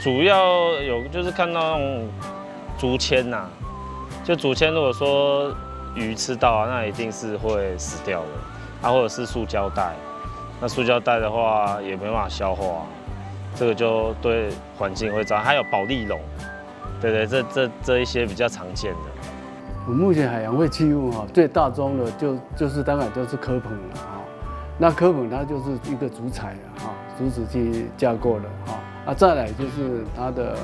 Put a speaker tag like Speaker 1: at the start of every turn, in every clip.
Speaker 1: 主要有就是看到那种竹签呐，就竹签如果说鱼吃到啊，那一定是会死掉的。啊，或者是塑胶袋，那塑胶袋的话也没办法消化，这个就对环境会糟。还有保丽龙，对，这一些比较常见的。
Speaker 2: 我目前海洋废弃物最大宗的就是当然就是蚵棚了那蚵棚它就是一个竹材竹子去架构的再来就是它的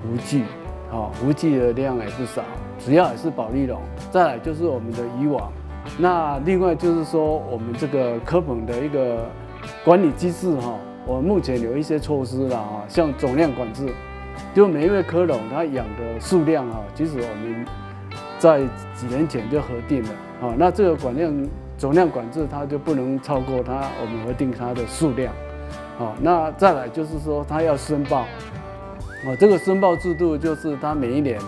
Speaker 2: 浮具浮具的量也不少，主要也是保丽龙。再来就是我们的渔网。那另外就是说，我们这个蚵棚的一个管理机制我们目前有一些措施了像总量管制，就每一位蚵农他养的数量其实我们在几年前就核定了那这个总量管制它就不能超过我们核定它的数量那再来就是说它要申报这个申报制度就是它每一年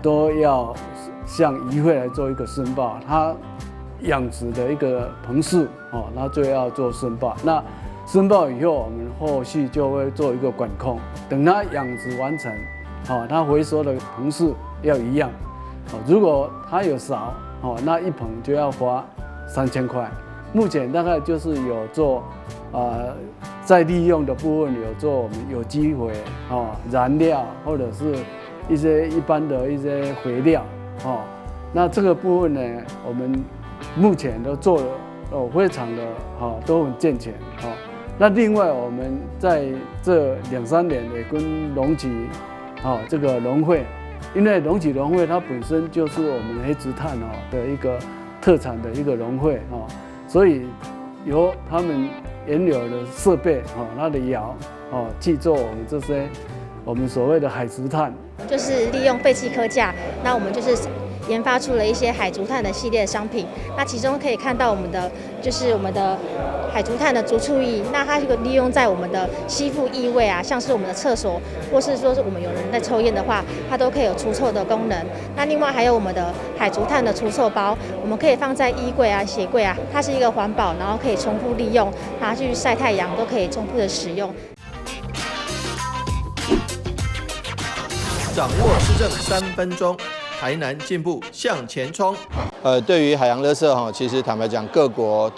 Speaker 2: 都要向渔会来做一个申报，它养殖的一个棚数那就要做申报。那申报以后，我们后续就会做一个管控。等它养殖完成，它回收的棚数要一样。如果它有少，那一棚就要花3000块。目前大概就是有做再利用的部分有做我们有机肥燃料或者是一些一般的一些肥料那这个部分呢，我们目前都做了非常的都很健全那另外我们在这2、3年也跟龙崎这个农会，因为龙崎农会它本身就是我们黑竹炭的一个特产的一个农会所以由他们原有的设备它的窑去做我们这些我们所谓的海竹炭，
Speaker 3: 就是利用废弃科架，那我们就是研发出了一些海竹炭的系列商品。那其中可以看到我们的海竹炭的竹醋液，那它这个利用在我们的吸附异味像是我们的厕所，或是说是我们有人在抽烟的话，它都可以有除臭的功能。那另外还有我们的海竹炭的除臭包，我们可以放在衣柜鞋柜它是一个环保，然后可以重复利用，拿去晒太阳都可以重复的使用。
Speaker 4: 掌握施政3分钟，台南进步向前冲。
Speaker 5: 对于海洋垃圾其实坦白讲，各国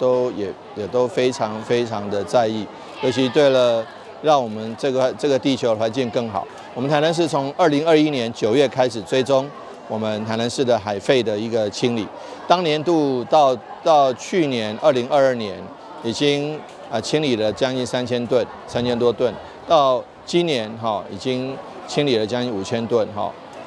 Speaker 5: 也都非常的在意，尤其对了让我们这个地球的环境更好。我们台南市从2021年9月开始追踪我们台南市的海废的一个清理，当年度到去年2022年已经清理了将近3000吨，3000多吨，到今年已经清理了将近5000吨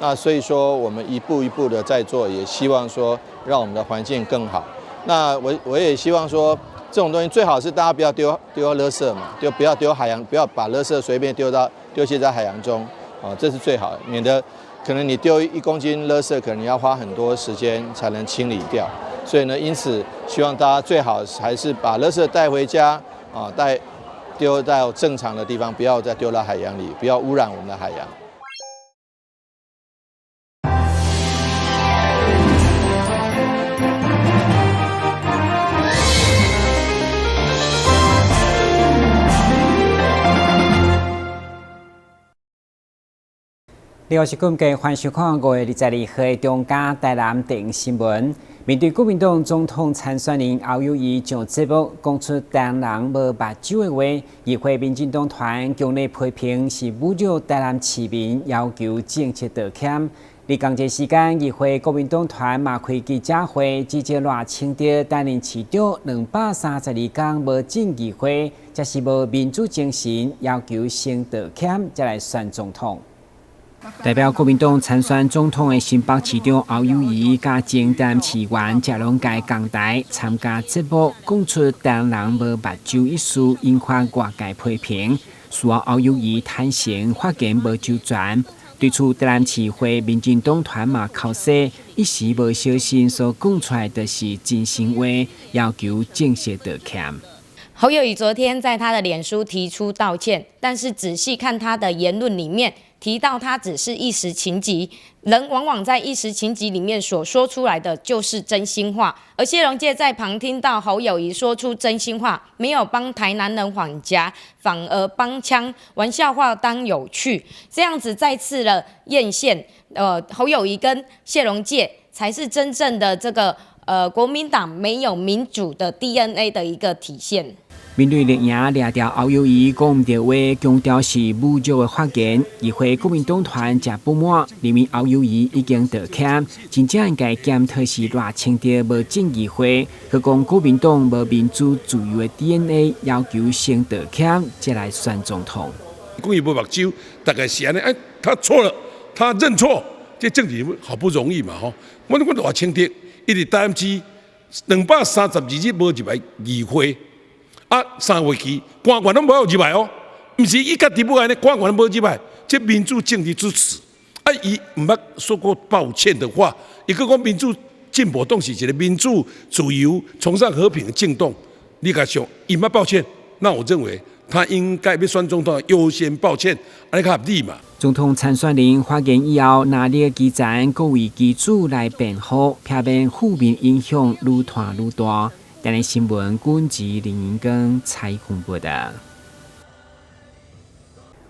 Speaker 5: 那所以说我们一步一步的在做，也希望说让我们的环境更好。那我也希望说这种东西最好是大家不要丢垃圾嘛，就不要丢海洋，不要把垃圾随便丢弃在海洋中这是最好的，免得可能你丢1公斤垃圾，可能你要花很多时间才能清理掉。所以呢，因此希望大家最好还是把垃圾带回家丢到正常的地方，不要再丢到海洋里，不要污染我们的海洋。
Speaker 6: 你好，是今日欢迎收看5月22号的中嘉台南电影新闻。面对国民党总统参选人侯友宜上节目讲出台南人无目睭的话，议会民进党团强烈批评是侮辱台南市民，要求正式道歉。在同一时间，议会国民党团嘛开记者会，指责赖清德担任市长232天无进议会，这是无民主精神，要求先道歉，再来选总统。代表国民党参选总统的新北市长侯友宜，加前担市员谢龙介共台参加节目，讲出台南人无目睭一事，引发外界批评。事后侯友宜坦承发言无周全，对此台南市会民进党团嘛口说，一时无小心所讲出来的是真心话，要求正式道歉。
Speaker 7: 侯友宜昨天在他的脸书提出道歉，但是仔细看他的言论里面提到他只是一时情急，人往往在一时情急里面所说出来的就是真心话。而谢龙介在旁听到侯友宜说出真心话，没有帮台南人缓颊，反而帮腔，玩笑话当有趣，这样子再次的验现，侯友宜跟谢龙介才是真正的这个国民党没有民主的 DNA 的一个体现。
Speaker 6: 面对绿营掠掉侯友宜讲唔对话，强调是侮辱的发言，议会国民党团也不满，认为侯友宜已经道歉，真正应该检讨是偌清调无正议会，佮讲国民党无民主自由的 DNA， 要求先道歉，再来选总统。
Speaker 8: 讲伊无目睭，大概是安尼，他错了，他认错，这政治好不容易嘛吼。我偌清调，伊伫台南市232日无入来议会。3月期官员拢无入来哦，毋是伊家己要安尼，官员拢无入来，这民主政治支持。伊毋捌说过抱歉的话，伊个讲民主进步党是一个民主、自由、崇尚和平的政党。你甲想，伊毋捌抱歉，那我认为他应该要选总统优先抱歉，安尼较合理嘛。
Speaker 6: 总统参选人发言以后，拿捏基层各位基主来辩护，避免负面影响愈拖愈大。台南新闻军籍林银根采访报道。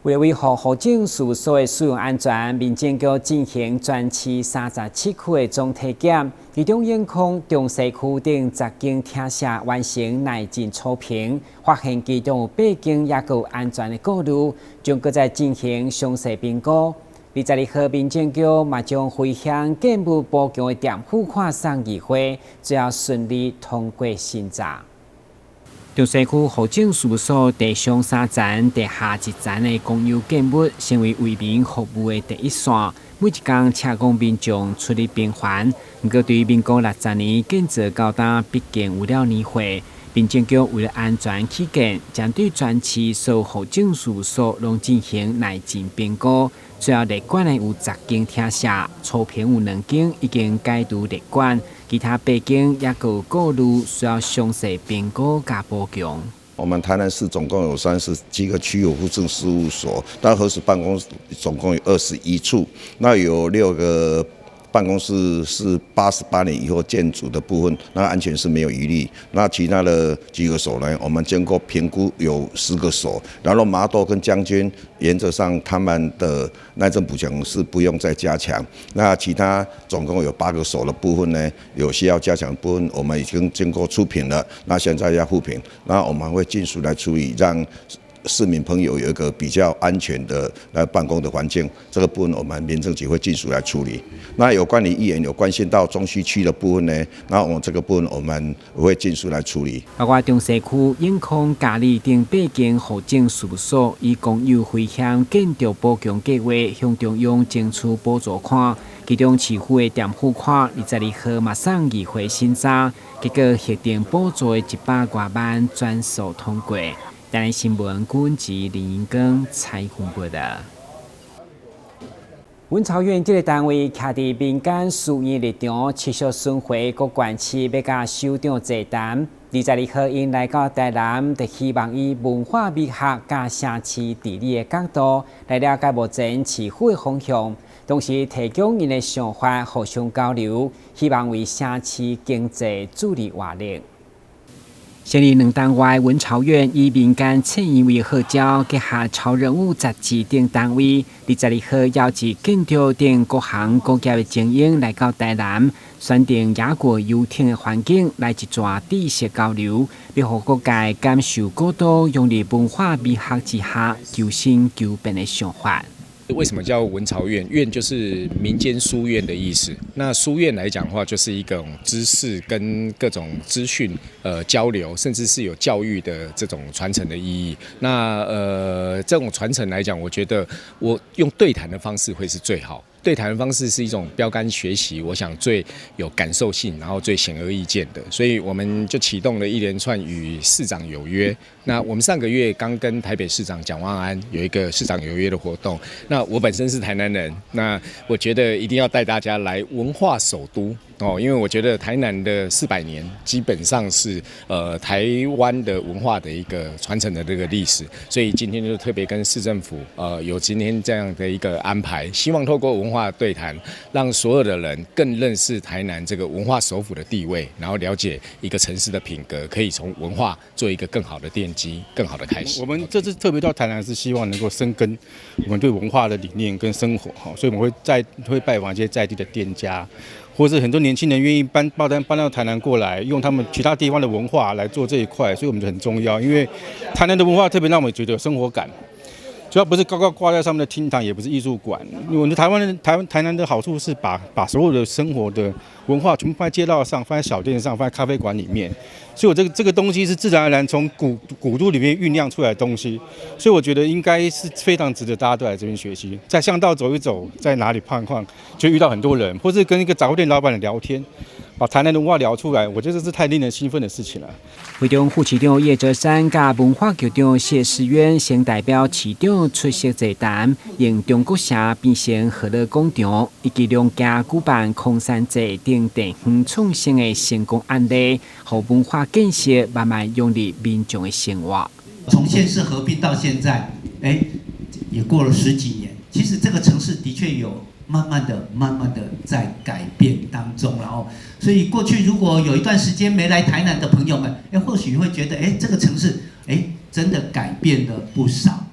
Speaker 6: 为了维护河井事务所的使用安全，民政局进行全市37区的总体检，其中眼控中西区等10间厅舍完成内进初评，发现其中有8间也有安全的顾虑，将搁再进行详细评估。22号，民政局嘛将回乡建物补强的店铺款送议会，最后顺利通过审查。中西区河井事务所地上3层、地下1层的公有建物，成为为民服务的第一线。每一天车公民众出入频繁，不过对于民国60年建造到今，毕竟有了年岁。民政局为了安全起见，将对全市所有河井事务所拢进行内进评估。最后列管的有10间厅舍，初评有2间已经解除列管，其他8间也有顾虑，需要详细评估加补强。
Speaker 9: 我们台南市总共有37个区域户政事务所，但核实办公室总共有21处，那有6个办公室是88年以后建筑的部分，那安全是没有疑虑。那其他的几个所呢，我们经过评估有10个所，然后麻豆跟将军原则上他们的内政补强是不用再加强。那其他总共有8个所的部分呢，有需要加强的部分，我们已经经过初评了，那现在要复评，那我们会尽速来处理，让市民朋友有一个比较安全的来办公的环境，这个部分我们民政局会尽速来处理。那有关于议员有关心到中西区的部分呢，那我这个部分我们会尽速来处理。
Speaker 6: 包括中西区、永康、嘉义等8间河井事务所，以公有回乡建筑补强计划向中央争取补助款，其中市府的店铺款22号马上议会审查，结果核定补助的100多万全数通过。台南新闻军籍林银根采访报道。文朝院这个单位徛伫民间事业立场，持续巡回各县市，要甲首长座谈。22号因来到台南，就希望以文化美学加城市地理的角度，来了解目前市府的方向，同时提供因的想法，互相交流，希望为城市经济助力活力。成立2单位文朝院以民间创意为号召，结合超人物杂志等单位，22号邀集建筑等各行各业的精英来到台南，选定雅过优挺的环境来一撮知识交流，要让各界感受高度融入文化美学之下求新求变的想法。
Speaker 10: 为什么叫文朝院？院就是民间书院的意思。那书院来讲的话，就是一种知识跟各种资讯交流，甚至是有教育的这种传承的意义。那这种传承来讲，我觉得我用对谈的方式会是最好。对谈的方式是一种标杆学习，我想最有感受性，然后最显而易见的，所以我们就启动了一连串与市长有约。那我们上个月刚跟台北市长蒋万安有一个市长有约的活动。那我本身是台南人，那我觉得一定要带大家来文化首都。因为我觉得台南的400年基本上是台湾的文化的一个传承的这个历史，所以今天就特别跟市政府有今天这样的一个安排，希望透过文化对谈，让所有的人更认识台南这个文化首府的地位，然后了解一个城市的品格，可以从文化做一个更好的奠基，更好的开始。
Speaker 11: 我们这次特别到台南是希望能够深耕我们对文化的理念跟生活，所以我们会拜访一些在地的店家，或是很多年轻人愿意搬到台南过来，用他们其他地方的文化来做这一块，所以我们就很重要。因为台南的文化特别让我们觉得有生活感，主要不是高高挂在上面的厅堂，也不是艺术馆。我们台南的好处是把所有的生活的文化全部放在街道上，放在小店上，放在咖啡馆里面。所以我这个东西是自然而然从古都里面酝酿出来的东西，所以我觉得应该是非常值得大家都来这边学习。在巷道走一走，在哪里逛一逛，就遇到很多人，或是跟一个杂货店老板聊天，把台南的文化聊出来，我觉得这是太令人兴奋的事情了。
Speaker 6: 会中副市长叶哲山甲文化局长谢世渊先代表市长出席座谈，用中国城变成和乐广场，以及两家举办空山节等地方创新的成功案例，和文化建设慢慢融入民众的生活。
Speaker 12: 从县市合并到现在，也过了10几年，其实这个城市的确有慢慢的在改变当中，然后，所以过去如果有一段时间没来台南的朋友们，或许会觉得，这个城市，真的改变了不少。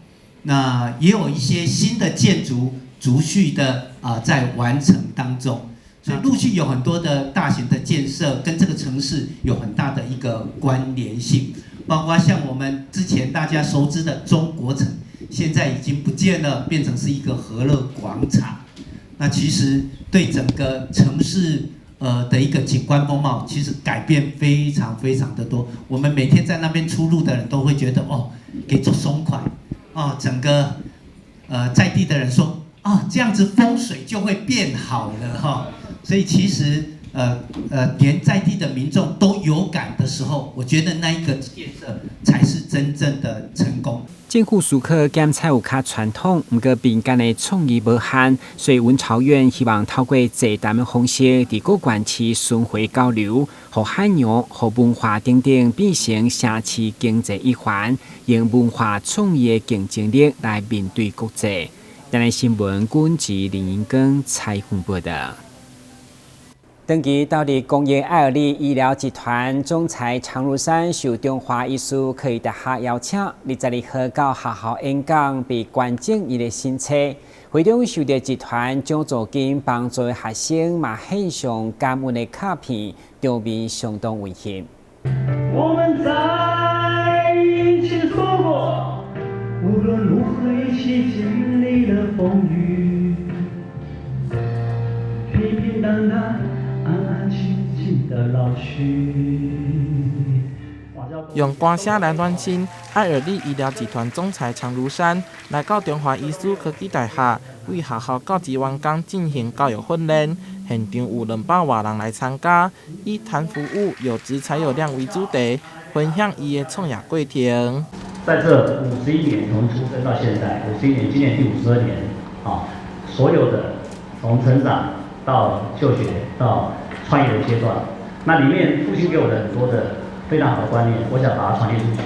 Speaker 12: 那也有一些新的建筑逐序的在完成当中，所以陆续有很多的大型的建设跟这个城市有很大的一个关联性，包括像我们之前大家熟知的中国城，现在已经不见了，变成是一个和乐广场。那其实对整个城市的一个景观风貌，其实改变非常的多。我们每天在那边出入的人都会觉得给做松快整个在地的人说这样子风水就会变好了所以其实连在地的民众都有感的时候，我觉得那一个建设才是真正的成功。
Speaker 6: 政府许可检采有较传统，不过民间的创意无限，所以文朝院希望透过座谈的方式，在各县市巡回交流，和海洋、和文化等等变成城市经济一环，用文化创意的竞争力来面对国际。台南新闻军及林英根采访报道。登记到底公营爱尔利医疗集团总裁常如山受中华艺术科技大学邀请，22号到学校演讲，被观众伊的新车。会中受到集团奖助金帮助学生嘛献上感恩的卡片，场面相当温馨。
Speaker 13: 我们在一起走过，无论如何一起经历了风雨，平平淡淡。
Speaker 14: 用歌声来暖心，爱尔利医疗集团总裁常如山来到中华医术科技大学，为学校教职员工进行教育训练。现场有200多人来参加，以谈服务、有质才有量为主题，分享伊的创业过程。
Speaker 15: 在这51年，从出生到现在，51年，今年第52年，所有的从成长到就学到创业的阶段，那里面父亲给我的很多的非常好的观念，我想把它传递出去。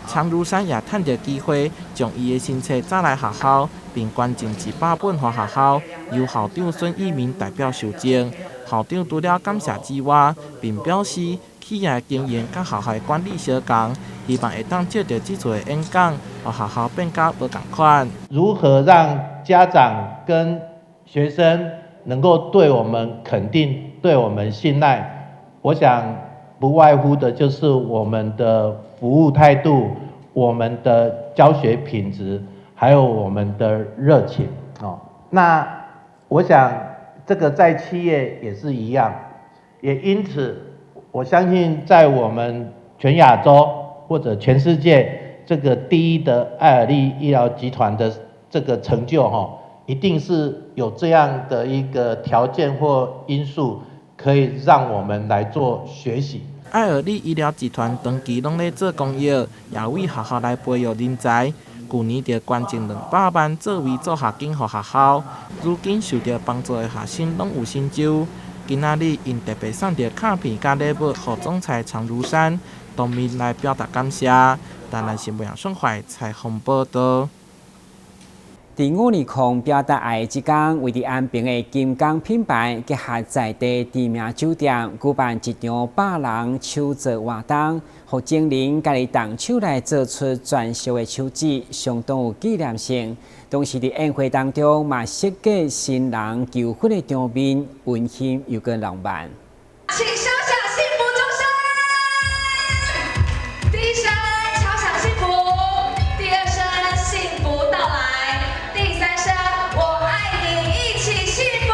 Speaker 14: 常如山也趁着机会，将伊的新册载来学校，并捐赠100本给学校，由校长孙义明代表受赠。校长除了感谢之外，并表示企业经营甲学校的管理相同，希望会当借着这次的演讲，让学校变甲无同款。
Speaker 16: 如何让家长跟学生能够对我们肯定，对我们信赖，我想不外乎的就是我们的服务态度，我们的教学品质，还有我们的热情。那我想这个在企业也是一样，也因此我相信在我们全亚洲或者全世界这个第一的爱尔利医疗集团的这个成就一定是有这样的一个条件或因素，可以让我们来做学习。
Speaker 14: 爱尔利医疗集团长期拢在做公益，也为学校来培育人才。去年就捐赠200万作为助学金给学校，如今受到帮助的学生拢有成就。今仔日因特别送着卡片甲礼物，予总裁常如山当面来表达感谢。台南新闻杨顺怀采访报道。
Speaker 6: 伫5年空表达爱的一天，为伫安平的金刚品牌结合在地知名酒店，举办一场百人手作活动，互精灵家己动手来做出专属的手指，相当有纪念性。同时伫宴会当中，嘛设计新人求婚的场面，温馨又更浪漫。
Speaker 17: 请敲响幸福钟声，第一声敲响幸福，第二声幸福到来，第三声我爱你，一起幸福。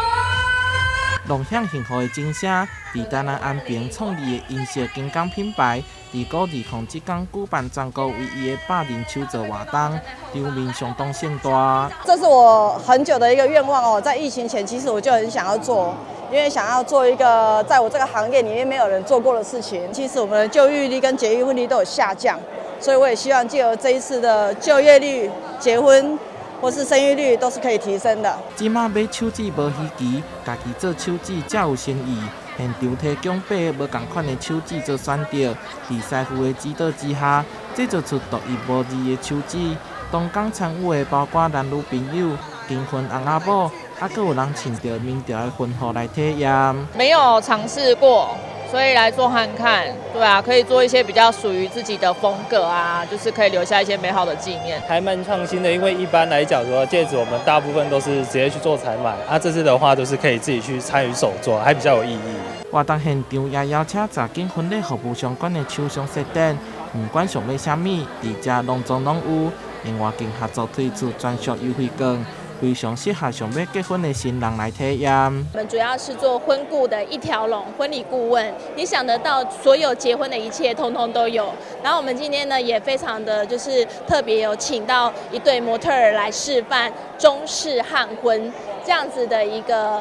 Speaker 14: 共享幸福的精神，伫台南安平创立的银色金刚品牌，伫5日空即天举办全国唯一的百人手作活动，场面相当盛大。
Speaker 18: 这是我很久的一个愿望哦，在疫情前，其实我就很想要做，因为想要做一个在我这个行业里面没有人做过的事情。其实我们的就业率跟结婚率都有下降，所以我也希望借由这一次的就业率、结婚或是生育率都是可以提升的。
Speaker 14: 即马买手指无稀奇，家己做手指才有新意。现场提供8个无同款的手指做选择，伫师傅的指导之下，制作出独一无二的手指。当天参与的包括男女朋友、订婚翁仔某，还佫有人穿着明朝的婚服来体验。
Speaker 19: 没有尝试过，所以来做看看。对啊，可以做一些比较属于自己的风格啊，就是可以留下一些美好的纪念。
Speaker 20: 还蛮创新的，因为一般来讲说戒指我们大部分都是直接去做采买，这次的话都是可以自己去参与手做，还比较有意义。
Speaker 14: 活动现场也邀请查经婚礼服务相关的厂商设展，不管想要啥物，伫遮拢总拢有。另外，更合作推出专属优惠券，非常适合想要结婚的新人来体验。
Speaker 21: 我们主要是做婚顾的一条龙，婚礼顾问，你想得到所有结婚的一切，通通都有。然后我们今天呢，也非常的就是特别有请到一对模特儿来示范中式汉婚这样子的一个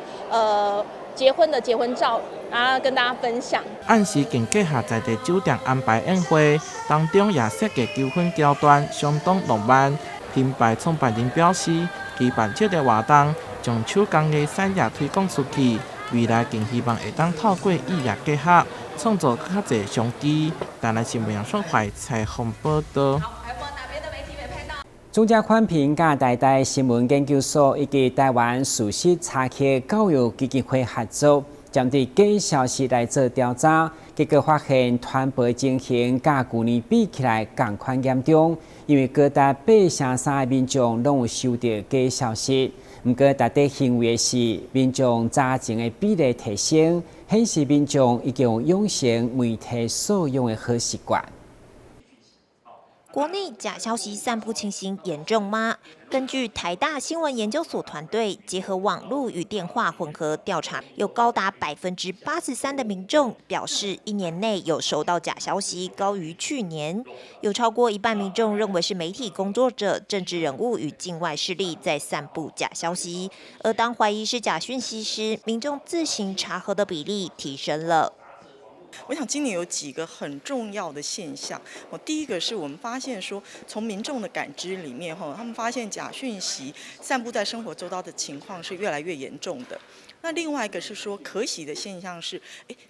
Speaker 21: 结婚的结婚照。然后跟大家分享。
Speaker 14: 按时更结合在地酒店安排宴会，当中也设计求婚桥段，相当浪漫。品牌创办人表示，举办这个活动，将手工艺产业推广出去，未来更希望会当透过艺业结合，创造更较侪商机。台南新闻杨顺怀采访报道。
Speaker 6: 中嘉宽平甲台大新闻研究所以及台湾事实查核教育基金会合作。针对假消息来做调查，结果发现传播情形甲去年比起来同款严重，因为高达83%的民众拢有收到假消息。不过，值得欣慰的是，民众查证的比例提升，显示民众已经有养成媒体素养的好习惯。
Speaker 22: 国内假消息散布情形严重吗？根据台大新闻研究所团队结合网络与电话混合调查，有高达83%的民众表示，一年内有收到假消息，高于去年。有超过一半民众认为是媒体工作者、政治人物与境外势力在散布假消息，而当怀疑是假讯息时，民众自行查核的比例提升了。
Speaker 23: 我想今年有几个很重要的现象。第一个是我们发现说，从民众的感知里面，他们发现假讯息散布在生活周遭的情况是越来越严重的。那另外一个是说，可喜的现象是，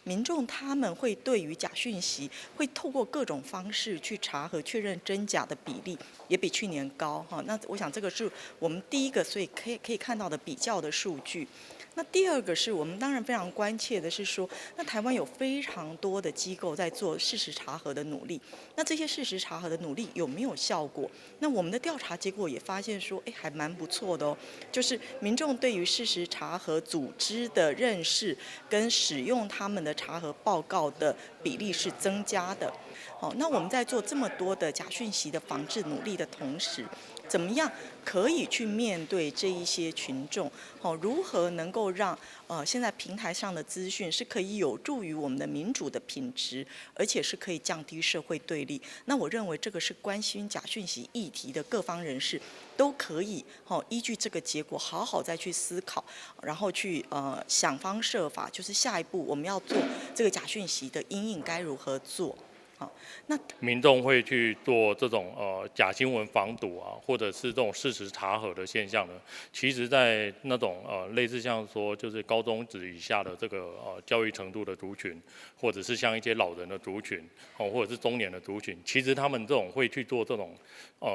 Speaker 23: 民众他们会对于假讯息会透过各种方式去查核确认真假的比例也比去年高哈。那我想这个是我们第一个，所以可以看到的比较的数据。那第二个是我们当然非常关切的是说，那台湾有非常多的机构在做事实查核的努力，那这些事实查核的努力有没有效果？那我们的调查结果也发现说，还蛮不错的哦，就是民众对于事实查核组织的认识跟使用他们的查核报告的比例是增加的。好，那我们在做这么多的假讯息的防治努力的同时，怎么样可以去面对这一些群众？如何能够让现在平台上的资讯是可以有助于我们的民主的品质，而且是可以降低社会对立？那我认为这个是关心假讯息议题的各方人士都可以依据这个结果好好再去思考，然后去想方设法，就是下一步我们要做这个假讯息的因应该如何做。好，那
Speaker 1: 民众会去做这种假新闻防堵啊，或者是这种事实查核的现象呢，其实在那种类似像说就是高中职以下的这个教育程度的族群，或者是像一些老人的族群或者是中年的族群，其实他们这种会去做这种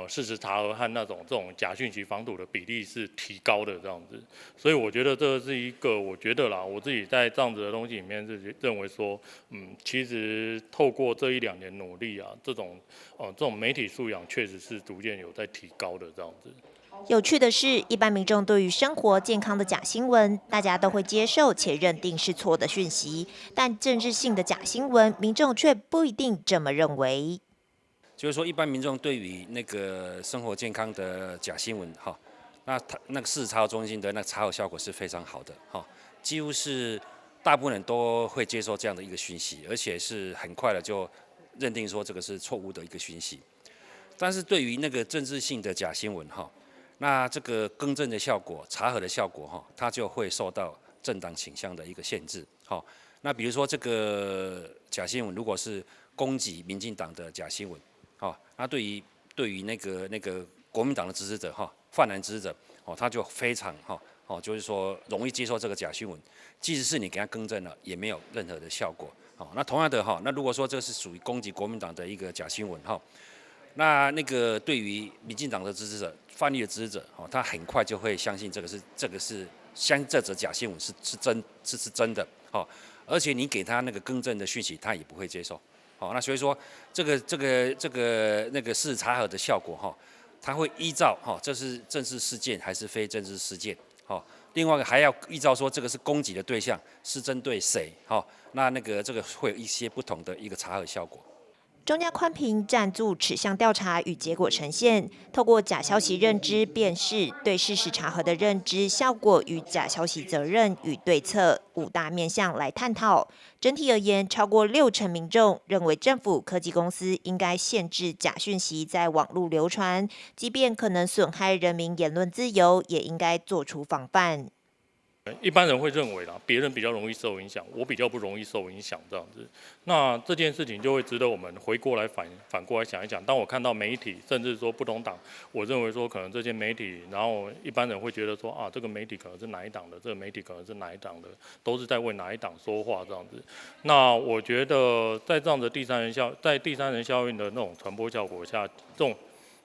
Speaker 1: 事实查核和这种假讯息防堵的比例是提高的这样子，所以我觉得这是一个，我觉得啦，我自己在这样子的东西里面是认为说，其实透过这1-2年努力啊，这种媒体素养确实是逐渐有在提高的这样子。
Speaker 22: 有趣的是，一般民众对于生活健康的假新闻，大家都会接受且认定是错的讯息，但政治性的假新闻，民众却不一定这么认为。
Speaker 2: 就是说，一般民众对于那个生活健康的假新闻，那它那个事实查核中心的那个查核效果是非常好的，几乎是大部分人都会接受这样的一个讯息，而且是很快的就认定说这个是错误的一个讯息。但是对于那个政治性的假新闻，那这个更正的效果、查核的效果，它就会受到政党倾向的一个限制。那比如说这个假新闻，如果是攻击民进党的假新闻，那对于那个国民党的支持者，泛蓝支持者，他就非常就是说容易接受这个假新闻，即使是你给他更正了，也没有任何的效果。那同样的那如果说这是属于攻击国民党的一个假新闻，那个对于民进党的支持者、泛绿的支持者，他很快就会相信这个是相信这则假新闻是真的，而且你给他那个更正的讯息，他也不会接受。那所以说这个事实查核的效果，它会依照这是政治事件还是非政治事件，另外还要依照说这个是攻击的对象是针对谁，那个这个会有一些不同的一个查核效果。
Speaker 22: 中嘉宽频赞助齿项调查与结果呈现，透过假消息认知辨识、对事实查核的认知效果与假消息责任与对策5大面向来探讨。整体而言，超过60%民众认为政府、科技公司应该限制假讯息在网络流传，即便可能损害人民言论自由，也应该做出防范。
Speaker 1: 一般人会认为啦，别人比较容易受影响，我比较不容易受影响这样子。那这件事情就会值得我们回过来反过来想一想。当我看到媒体，甚至说不同党，我认为说可能这些媒体，然后一般人会觉得说啊，这个媒体可能是哪一党的，这个媒体可能是哪一党的，都是在为哪一党说话这样子。那我觉得在这样的第三人效应的那种传播效果下，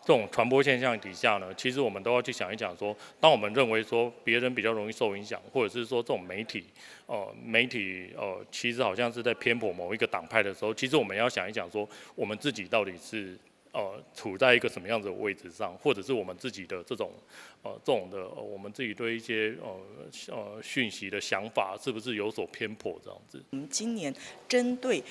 Speaker 1: 这种传播现象底下呢，其实我们都要去想一想说，当我们认为说别人比较容易受影响，或者是说这种媒体其实好像是在偏颇某一个党派的时候，其实我们要想一想说，我们自己到底是处在一个什么样子的位置上，或者是我们自己的这种我们自己对一些讯息的想法是不是有所偏颇这样子？
Speaker 23: 今年针对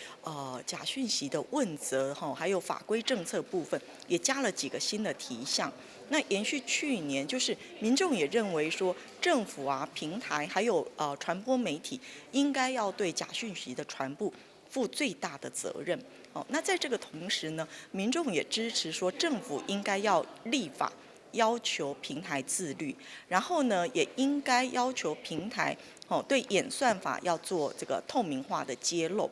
Speaker 23: 假讯息的问责还有法规政策部分，也加了几个新的题项。那延续去年，就是民众也认为说，政府啊、平台还有传播媒体，应该要对假讯息的传播负最大的责任。那在这个同时呢，民众也支持说，政府应该要立法要求平台自律，然后呢，也应该要求平台对演算法要做这个透明化的揭露。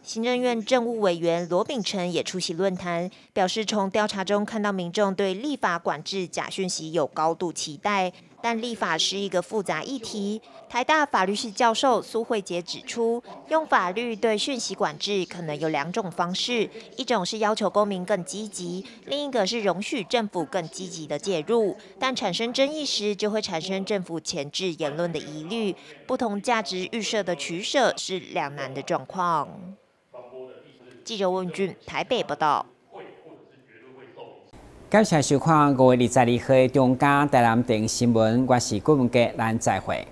Speaker 22: 行政院政务委员罗秉成也出席论坛，表示从调查中看到民众对立法管制假讯息有高度期待，但立法是一个复杂议题。台大法律系教授苏慧杰指出，用法律对讯息管制可能有2种方式，一种是要求公民更积极，另一个是容许政府更积极的介入。但产生争议时，就会产生政府钳制言论的疑虑，不同价值预设的取舍是两难的状况。记者温俊台北报道。
Speaker 6: 感谢收看5月22号的中嘉台南电新闻，我是郭文杰，咱再会。